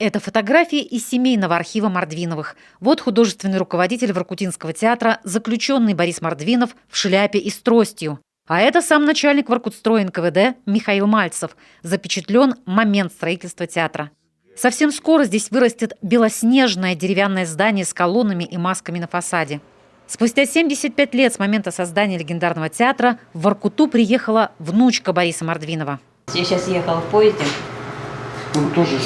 Это фотографии из семейного архива Мордвиновых. Вот художественный руководитель Воркутинского театра, заключенный Борис Мордвинов в шляпе и с тростью. А это сам начальник Воркутстроя НКВД Михаил Мальцев. Запечатлен момент строительства театра. Совсем скоро здесь вырастет белоснежное деревянное здание с колоннами и масками на фасаде. Спустя 75 лет с момента создания легендарного театра в Воркуту приехала внучка Бориса Мордвинова. Я сейчас ехала в поезде.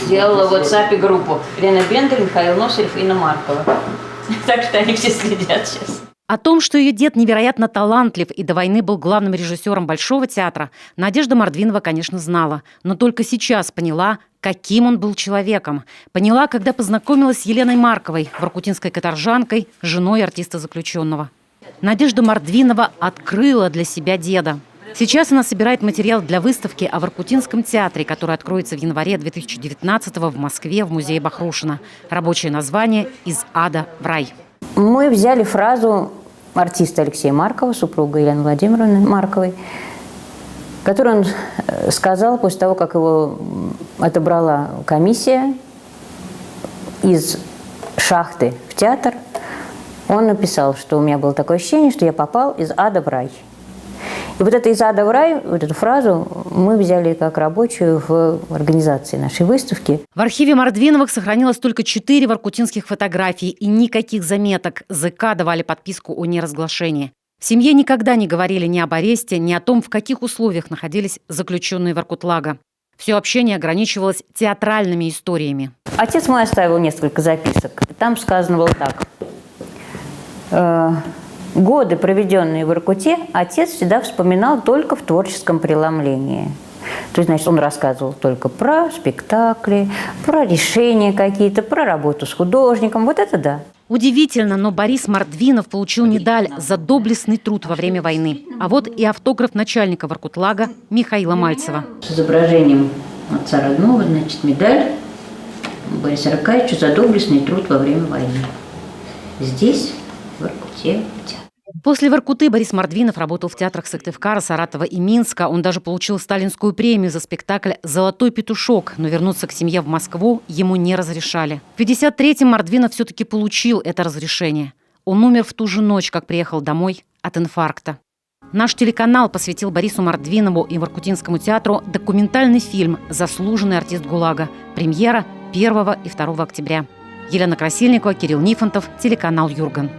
Сделала в WhatsApp группу. Лена Бендель, Михаил Носарев, Инна Маркова. Так что они все следят сейчас. О том, что ее дед невероятно талантлив и до войны был главным режиссером Большого театра, Надежда Мордвинова, конечно, знала. Но только сейчас поняла, каким он был человеком. Поняла, когда познакомилась с Еленой Марковой, воркутинской каторжанкой, женой артиста заключенного. Надежда Мордвинова открыла для себя деда. Сейчас она собирает материал для выставки о Воркутинском театре, который откроется в январе 2019-го в Москве в музее Бахрушина. Рабочее название «Из ада в рай». Мы взяли фразу артиста Алексея Маркова, супруга Елены Владимировны Марковой, которую он сказал после того, как его отобрала комиссия из шахты в театр. Он написал, что у меня было такое ощущение, что я попал из ада в рай. И вот это «из ада в рай», вот эту фразу мы взяли как рабочую в организации нашей выставки. В архиве Мордвиновых сохранилось только 4 воркутинских фотографии и никаких заметок. ЗК давали подписку о неразглашении. В семье никогда не говорили ни об аресте, ни о том, в каких условиях находились заключенные Воркутлага. Все общение ограничивалось театральными историями. Отец мой оставил несколько записок. Там сказано было так. Годы, проведенные в Воркуте, отец всегда вспоминал только в творческом преломлении. То есть, значит, он рассказывал только про спектакли, про решения какие-то, про работу с художником. Вот это да. Удивительно, но Борис Мордвинов получил медаль за доблестный труд во время войны. А вот и автограф начальника Воркутлага Михаила Мальцева. С изображением отца родного, значит, медаль Борису Аркадьевичу за доблестный труд во время войны. Здесь, в Воркуте, театр. После Воркуты Борис Мордвинов работал в театрах Сыктывкара, Саратова и Минска. Он даже получил сталинскую премию за спектакль «Золотой петушок», но вернуться к семье в Москву ему не разрешали. В 1953-м Мордвинов все-таки получил это разрешение. Он умер в ту же ночь, как приехал домой от инфаркта. Наш телеканал посвятил Борису Мордвинову и Воркутинскому театру документальный фильм «Заслуженный артист ГУЛАГа». Премьера 1 и 2 октября. Елена Красильникова, Кирилл Нифонтов, телеканал «Юрган».